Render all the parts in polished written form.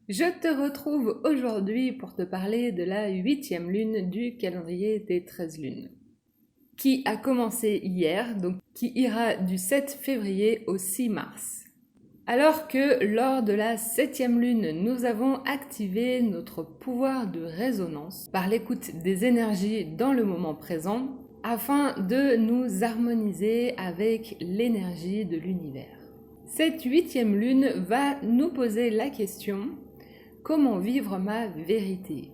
Je te retrouve aujourd'hui pour te parler de la 8e lune du calendrier des 13 lunes, qui a commencé hier, donc qui ira du 7 février au 6 mars. Alors que lors de la 7e lune, nous avons activé notre pouvoir de résonance par l'écoute des énergies dans le moment présent, afin de nous harmoniser avec l'énergie de l'univers. Cette 8e lune va nous poser la question: comment vivre ma vérité?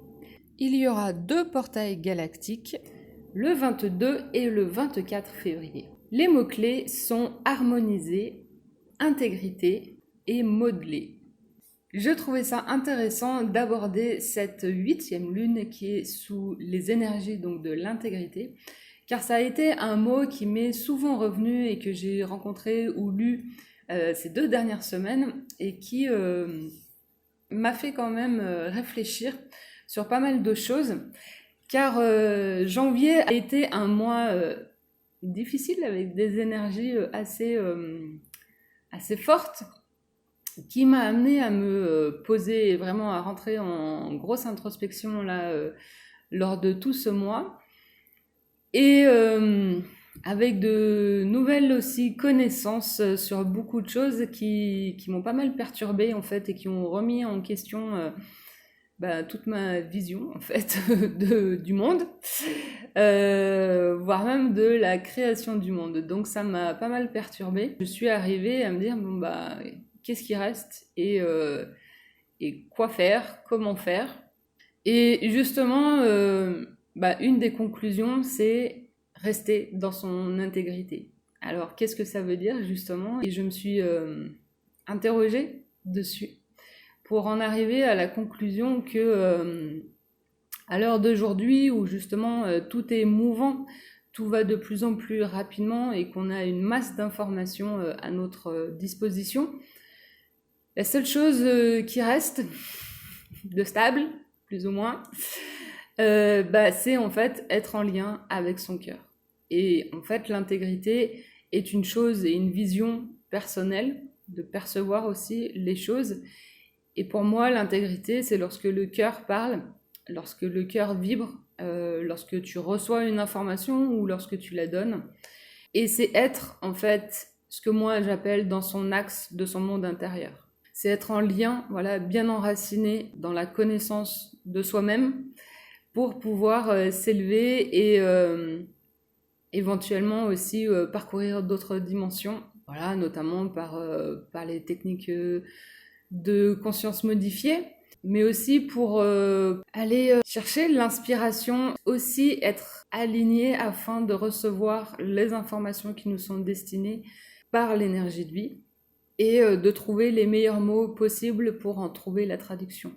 Il y aura 2 portails galactiques, le 22 et le 24 février. Les mots-clés sont harmoniser, intégrité et modeler. Je trouvais ça intéressant d'aborder cette 8e lune qui est sous les énergies donc de l'intégrité, car ça a été un mot qui m'est souvent revenu et que j'ai rencontré ou lu ces 2 dernières semaines et qui m'a fait quand même réfléchir sur pas mal de choses, car janvier a été un mois difficile avec des énergies assez fortes, qui m'a amené à me poser et vraiment à rentrer en grosse introspection là lors de tout ce mois, et avec de nouvelles aussi connaissances sur beaucoup de choses qui m'ont pas mal perturbée en fait et qui ont remis en question toute ma vision en fait du monde, voire même de la création du monde. Donc ça m'a pas mal perturbée. Je suis arrivée à me dire qu'est-ce qui reste et quoi faire, comment faire. Et justement, une des conclusions, c'est rester dans son intégrité. Alors, qu'est-ce que ça veut dire, justement? Et je me suis interrogée dessus pour en arriver à la conclusion que, à l'heure d'aujourd'hui, où justement tout est mouvant, tout va de plus en plus rapidement et qu'on a une masse d'informations à notre disposition, la seule chose qui reste de stable, plus ou moins, c'est en fait être en lien avec son cœur. Et en fait, l'intégrité est une chose et une vision personnelle, de percevoir aussi les choses. Et pour moi, l'intégrité, c'est lorsque le cœur parle, lorsque le cœur vibre, lorsque tu reçois une information ou lorsque tu la donnes. Et c'est être, en fait, ce que moi j'appelle dans son axe de son monde intérieur. C'est être en lien, bien enraciné dans la connaissance de soi-même pour pouvoir s'élever et éventuellement aussi parcourir d'autres dimensions, notamment par les techniques de conscience modifiée, mais aussi pour aller chercher l'inspiration, aussi être aligné afin de recevoir les informations qui nous sont destinées par l'énergie de vie et de trouver les meilleurs mots possibles pour en trouver la traduction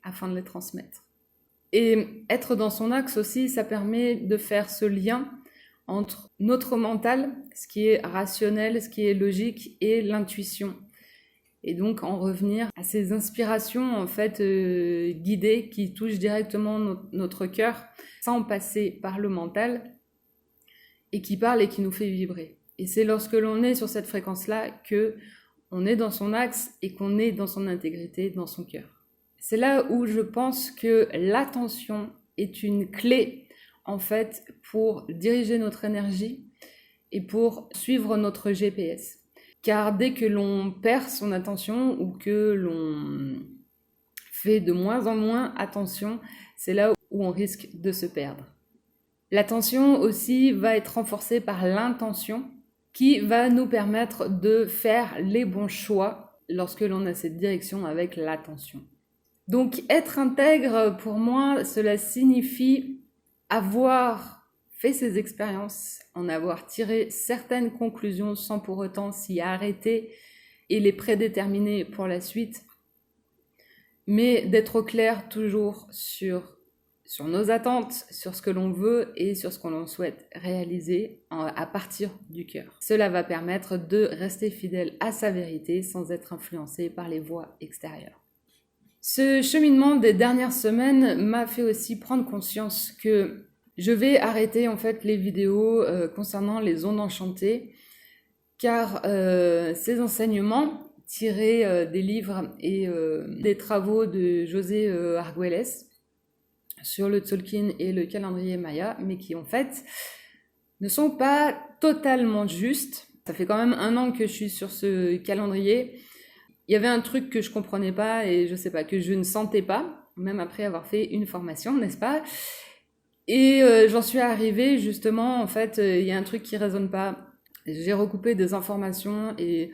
afin de les transmettre. Et être dans son axe aussi, ça permet de faire ce lien entre notre mental, ce qui est rationnel, ce qui est logique, et l'intuition. Et donc en revenir à ces inspirations en fait guidées qui touchent directement notre cœur sans passer par le mental et qui parlent et qui nous fait vibrer. Et c'est lorsque l'on est sur cette fréquence-là que on est dans son axe et qu'on est dans son intégrité, dans son cœur. C'est là où je pense que l'attention est une clé en fait pour diriger notre énergie et pour suivre notre GPS. Car dès que l'on perd son attention ou que l'on fait de moins en moins attention, c'est là où on risque de se perdre. L'attention aussi va être renforcée par l'intention qui va nous permettre de faire les bons choix lorsque l'on a cette direction avec l'attention. Donc être intègre, pour moi, cela signifie avoir fait ces expériences, en avoir tiré certaines conclusions sans pour autant s'y arrêter et les prédéterminer pour la suite, mais d'être au clair toujours sur nos attentes, sur ce que l'on veut et sur ce que l'on souhaite réaliser à partir du cœur. Cela va permettre de rester fidèle à sa vérité sans être influencé par les voies extérieures. Ce cheminement des dernières semaines m'a fait aussi prendre conscience que je vais arrêter en fait les vidéos concernant les ondes enchantées, car ces enseignements tiré des livres et des travaux de José Argüelles sur le Tzolk'in et le calendrier Maya, mais qui en fait ne sont pas totalement justes. Ça fait quand même 1 an que je suis sur ce calendrier. Il y avait un truc que je comprenais pas et je sais pas, que je ne sentais pas, même après avoir fait une formation, n'est-ce pas? Et j'en suis arrivée justement, en fait, il y a un truc qui résonne pas. J'ai recoupé des informations et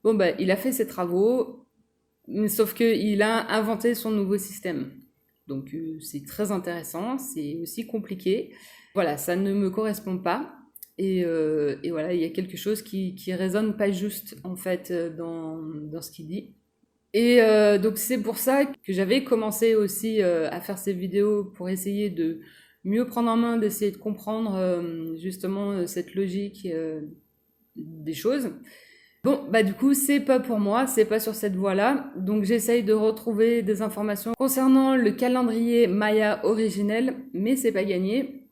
bon, bah, il a fait ses travaux, sauf qu'il a inventé son nouveau système. Donc c'est très intéressant, c'est aussi compliqué. Voilà, ça ne me correspond pas. Et voilà, il y a quelque chose qui résonne pas juste, en fait, dans ce qu'il dit. Et donc c'est pour ça que j'avais commencé aussi à faire ces vidéos pour essayer de mieux prendre en main, d'essayer de comprendre justement cette logique des choses. Bon, bah du coup, c'est pas pour moi, c'est pas sur cette voie-là. Donc j'essaye de retrouver des informations concernant le calendrier Maya originel, mais c'est pas gagné.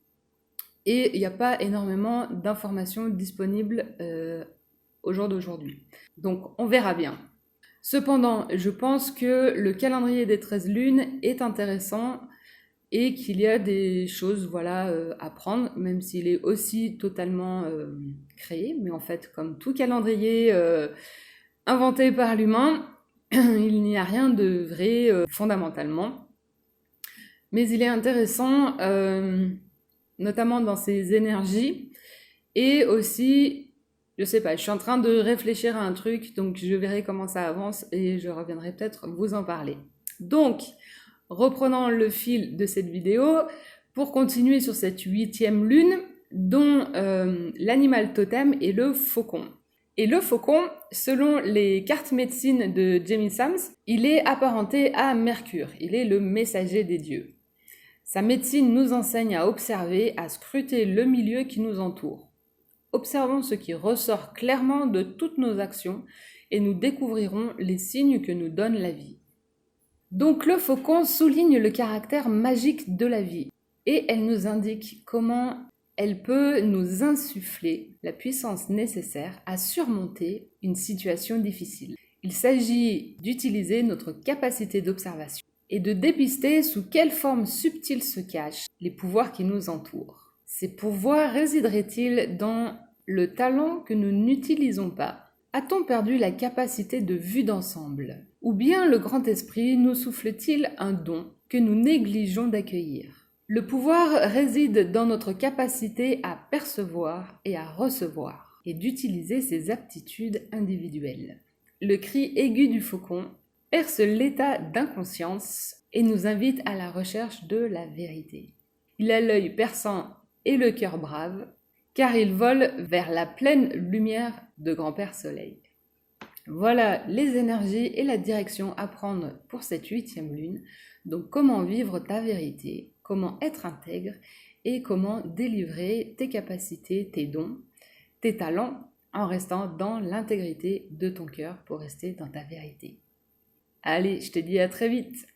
Et il n'y a pas énormément d'informations disponibles au jour d'aujourd'hui. Donc on verra bien. Cependant, je pense que le calendrier des 13 lunes est intéressant et qu'il y a des choses voilà, à prendre, même s'il est aussi totalement créé. Mais en fait, comme tout calendrier inventé par l'humain, il n'y a rien de vrai fondamentalement. Mais il est intéressant, notamment dans ses énergies, et aussi, je sais pas, je suis en train de réfléchir à un truc, donc je verrai comment ça avance et je reviendrai peut-être vous en parler. Donc, reprenons le fil de cette vidéo pour continuer sur cette 8e lune dont l'animal totem est le faucon. Et le faucon, selon les cartes médecine de Jamie Sams, il est apparenté à Mercure, il est le messager des dieux. Sa médecine nous enseigne à observer, à scruter le milieu qui nous entoure. Observons ce qui ressort clairement de toutes nos actions et nous découvrirons les signes que nous donne la vie. Donc le faucon souligne le caractère magique de la vie et elle nous indique comment elle peut nous insuffler la puissance nécessaire à surmonter une situation difficile. Il s'agit d'utiliser notre capacité d'observation et de dépister sous quelle forme subtile se cachent les pouvoirs qui nous entourent. Ces pouvoirs résideraient-ils dans le talent que nous n'utilisons pas ? A-t-on perdu la capacité de vue d'ensemble ? Ou bien le grand esprit nous souffle-t-il un don que nous négligeons d'accueillir ? Le pouvoir réside dans notre capacité à percevoir et à recevoir, et d'utiliser ses aptitudes individuelles. Le cri aigu du faucon perce l'état d'inconscience et nous invite à la recherche de la vérité. Il a l'œil perçant et le cœur brave, car il vole vers la pleine lumière de Grand-Père Soleil. Voilà les énergies et la direction à prendre pour cette 8e lune. Donc comment vivre ta vérité, comment être intègre et comment délivrer tes capacités, tes dons, tes talents en restant dans l'intégrité de ton cœur pour rester dans ta vérité. Allez, je te dis à très vite.